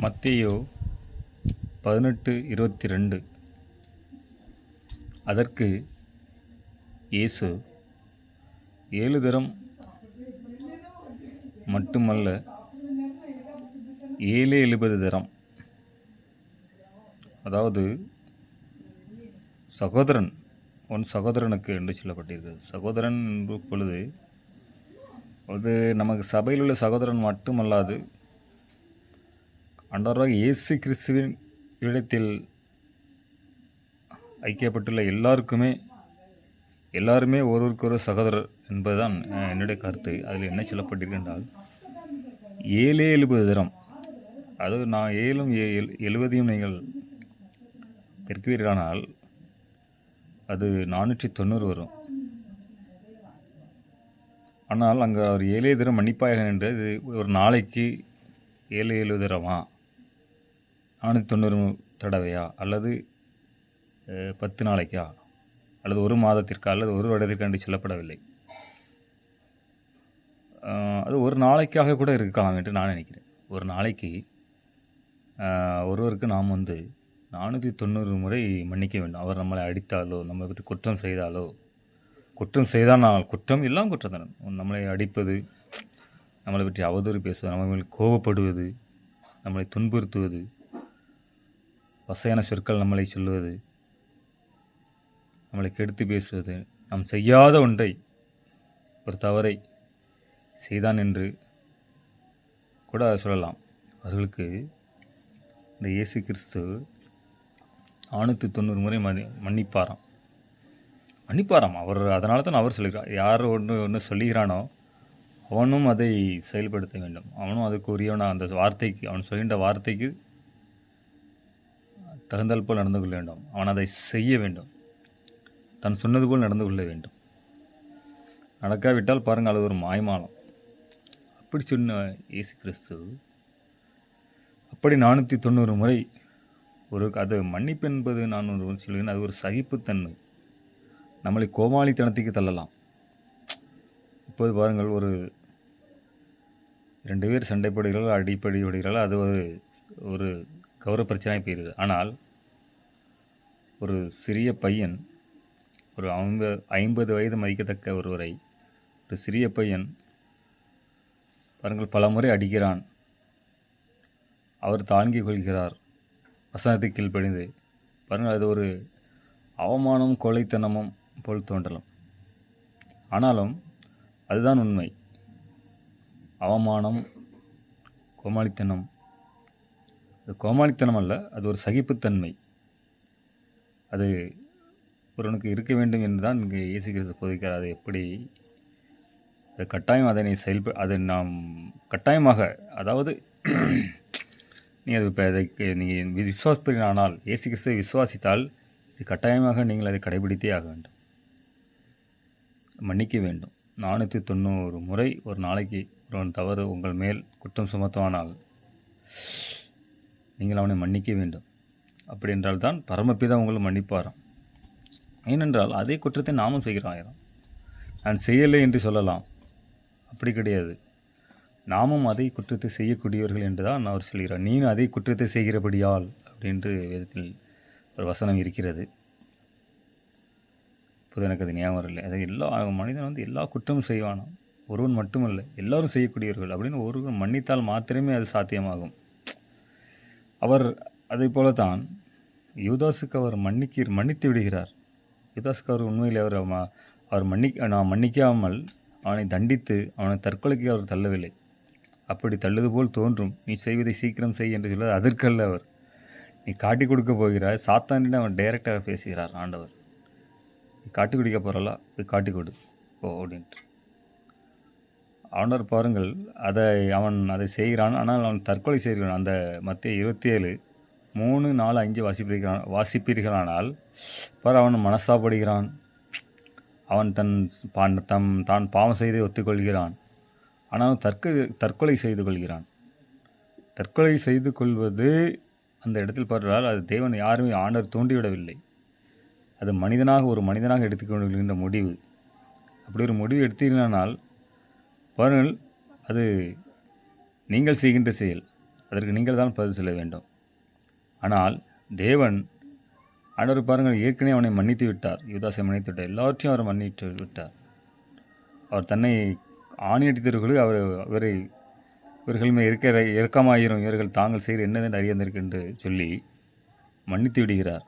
மத்தேயு 18:22. அதற்கு இயேசு, 7 தரம் மட்டுமல்ல, 70 தரம். அதாவது சகோதரன் உன் சகோதரனுக்கு என்று சொல்லப்பட்டிருக்கிறது. சகோதரன் என்று பொழுது அது நமக்கு சபையில் உள்ள சகோதரன் மட்டுமல்லாது, ஆண்டவராகிய இயேசு கிறிஸ்துவின் இடத்தில் ஐக்கியப்பட்டுள்ள எல்லாருமே ஒருவருக்கொரு சகோதரர் என்பதுதான் என்னுடைய கருத்து. அதில் என்ன சொல்லப்பட்டிருக்கு என்றால், 70 தரம். அது நான் 70 நீங்கள் பெருக்குவீர்களானால் அது 490 வரும். ஆனால் அங்கே அவர் 7 தரம் மன்னிப்பாயாக என்றது ஒரு நாளைக்கு 7 தரமா, 490 தடவையா, அல்லது 10 நாளைக்கா, அல்லது ஒரு மாதத்திற்கா, அல்லது ஒரு வருடத்திற்கா என்று சொல்லப்படவில்லை. அது ஒரு நாளைக்காக கூட இருக்கலாம் என்று நான் நினைக்கிறேன். ஒரு நாளைக்கு ஒருவருக்கு நாம் 490 முறை மன்னிக்க வேண்டும். அவர் நம்மளை அடித்தாலோ, நம்மளை பற்றி குற்றம் செய்தாலோ, குற்றம் செய்தால் குற்றம் எல்லாம் குற்றம் தானே. நம்மளை அடிப்பது, நம்மளை பற்றி அவதூறு பேசுவது, நம்ம மேல் கோபப்படுவது, நம்மளை துன்புறுத்துவது, வசையான சொற்கள் நம்மளை சொல்லுவது, நம்மளை கெடுத்து பேசுவது, நாம் செய்யாத ஒன்றை, ஒரு தவறை செய்தான் என்று கூட சொல்லலாம். அவர்களுக்கு இந்த இயேசு கிறிஸ்து 490 முறை மன்னிப்பாராம். அவர் அதனால தான் அவர் சொல்கிறார், யார் ஒன்று சொல்லுகிறானோ அவனும் அதை செயல்படுத்த வேண்டும். அவனும் அதுக்கு உரியவன அந்த வார்த்தைக்கு, அவன் சொல்கின்ற வார்த்தைக்கு தகுந்தால் போல் நடந்து கொள்ள வேண்டும். அவன் அதை செய்ய வேண்டும். தன் சொன்னது போல் நடந்து கொள்ள வேண்டும். நடக்காவிட்டால் பாருங்கள், அது ஒரு மாய்மாலம். அப்படி சொன்ன இயேசு கிறிஸ்து அப்படி 490 முறை அது மன்னிப்பு என்பது, நான் ஒரு சொல்கிறேன், அது ஒரு சகிப்புத்தன்மை. நம்மளை கோமாளித்தனத்துக்கு தள்ளலாம். இப்போது பாருங்கள், ஒரு 2 பேர் சண்டை போடுகிறார்கள், அடிப்படை விடுகிறார்கள், அது ஒரு கௌரவ பிரச்சனை போயிடுது. ஆனால் ஒரு சிறிய பையன், ஒரு 50 வயது மதிக்கத்தக்க ஒருவரை ஒரு சிறிய பையன் பாருங்கள் பல முறை அடிக்கிறான். அவர் தாங்கிக் கொள்கிறார், வசனத்துக்கு கீழ்ப்படிந்து. பாருங்கள், அது ஒரு அவமானம், கொலைத்தனமும் போல் தோன்றலாம். ஆனாலும் அதுதான் உண்மை. அவமானம், கோமாளித்தனம், அது கோமாளித்தனம் அல்ல, அது ஒரு சகிப்புத்தன்மை. அது ஒருவனுக்கு இருக்க வேண்டும் என்று தான் இங்கே இயேசு கிறிஸ்து போதிக்கிறார். அது எப்படி அது கட்டாயம் அதை நாம் கட்டாயமாக, அதாவது நீங்கள் விசுவாசிப்பீர்களானால், இயேசு கிறிஸ்துவை விசுவாசித்தால் இது கட்டாயமாக நீங்கள் அதை கடைபிடித்தே ஆக வேண்டும். மன்னிக்க வேண்டும். 490 முறை ஒரு நாளைக்கு ஒருவன் தவறு உங்கள் மேல் குற்றம் சுமத்துவானால் நீங்கள் அவனை மன்னிக்க வேண்டும். அப்படி என்றால் தான் பரமபிதா உங்களை மன்னிப்பாராம். ஏனென்றால் அதே குற்றத்தை நாமும் செய்கிறோம். நான் செய்யலை என்று சொல்லலாம், அப்படி கிடையாது. நாமும் அதே குற்றத்தை செய்யக்கூடியவர்கள் என்று தான் அவர் சொல்கிறார். நீனும் அதே குற்றத்தை செய்கிறபடியால் அப்படின்று வேதத்தில் ஒரு வசனம் இருக்கிறது. இப்போது எனக்கு அது ஞாபகம் இல்லை. அது எல்லா மனிதன் எல்லா குற்றமும் செய்வானாம். ஒருவன் மட்டுமல்ல, எல்லாரும் செய்யக்கூடியவர்கள் அப்படின்னு ஒருவன் மன்னித்தால் மாத்திரமே அது சாத்தியமாகும். அவர் அதை போல தான் யூதாசுக்கு அவர் மன்னித்து விடுகிறார். யூதாசுக்கு அவர் உண்மையில் அவர் மன்னிக்காமல் அவனை தண்டித்து அவனை தற்கொலைக்கு அவர் தள்ளவில்லை. அப்படி தள்ளுது போல் தோன்றும். நீ செய்வதை சீக்கிரம் செய் என்று சொல்ல, அதற்கல்ல அவர். நீ காட்டி கொடுக்க போகிறாய். சாத்தானிடம் அவர் டைரெக்டாக பேசுகிறார் ஆண்டவர். நீ காட்டி கொடுக்க போகிறலா, போய் காட்டி கொடு ஓ அப்படின்ட்டு. ஆண்டவர் பாருங்கள், அவன் அதை செய்கிறான். ஆனால் அவன் தற்கொலை செய்கிறான். அந்த மத்தேயு 27, 3, 4, 5 வாசிப்பீர்களானால் பார், அவன் மனஸ்தாபப்படுகிறான். அவன் தான் பாவம் செய்து ஒத்துக்கொள்கிறான். ஆனால் தற்கொலை செய்து கொள்கிறான். தற்கொலை செய்து கொள்வது அந்த இடத்தில் பார்த்தால் அது தேவன் யாருமே ஆண்டவர் தூண்டிவிடவில்லை. அது ஒரு மனிதனாக எடுத்துக்கொள்கின்ற முடிவு. அப்படி ஒரு முடிவு எடுத்தீர்களானால் பாருங்கள், அது நீங்கள் செய்கின்ற செயல். அதற்கு நீங்கள் தான் பதில் சொல்ல வேண்டும். ஆனால் தேவன் ஆண்டவர் பாருங்கள், ஏற்கனவே அவனை மன்னித்து விட்டார். யூதாசை மன்னித்து விட்டார். எல்லாவற்றையும் அவர் மன்னித்து விட்டார். அவர் தன்னை ஆணையிட்டவர்களுக்கு இவர்கள் மேல் இருக்கிற இரக்கமாயிரும், இவர்கள் தாங்கள் செய்கிற என்னதென்று அறியந்திருக்கு என்று சொல்லி மன்னித்து விடுகிறார்.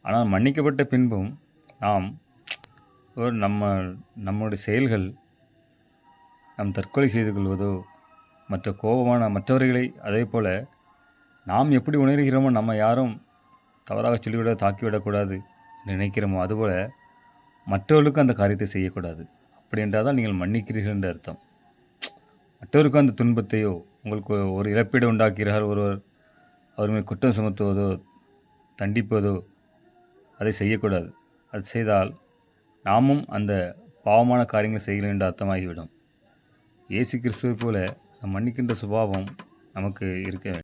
ஆனால் மன்னிக்கப்பட்ட பின்பும் நாம் நம்முடைய செயல்கள், நாம் தற்கொலை செய்து கொள்வதோ, மற்ற கோபமான மற்றவர்களை அதே போல் நாம் எப்படி உணர்கிறோமோ, நம்ம யாரும் தவறாக சொல்லிவிட தாக்கிவிடக்கூடாது நினைக்கிறோமோ, அதுபோல் மற்றவர்களுக்கும் அந்த காரியத்தை செய்யக்கூடாது. அப்படி என்றால் தான் நீங்கள் மன்னிக்கிறீர்கள் என்று அர்த்தம். மற்றவருக்கும் அந்த துன்பத்தையோ, உங்களுக்கு ஒரு இழப்பீடு உண்டாக்குகிறார் ஒருவர், அவர் மேல் குற்றம் சுமத்துவதோ தண்டிப்பதோ அதை செய்யக்கூடாது. அது செய்தால் நாமும் அந்த பாவமான காரியங்களை செய்கிறோம் என்று அர்த்தமாகிவிடும். இயேசு கிறிஸ்துவை போல மன்னிக்கின்ற சுபாவம் நமக்கு இருக்க வேண்டும்.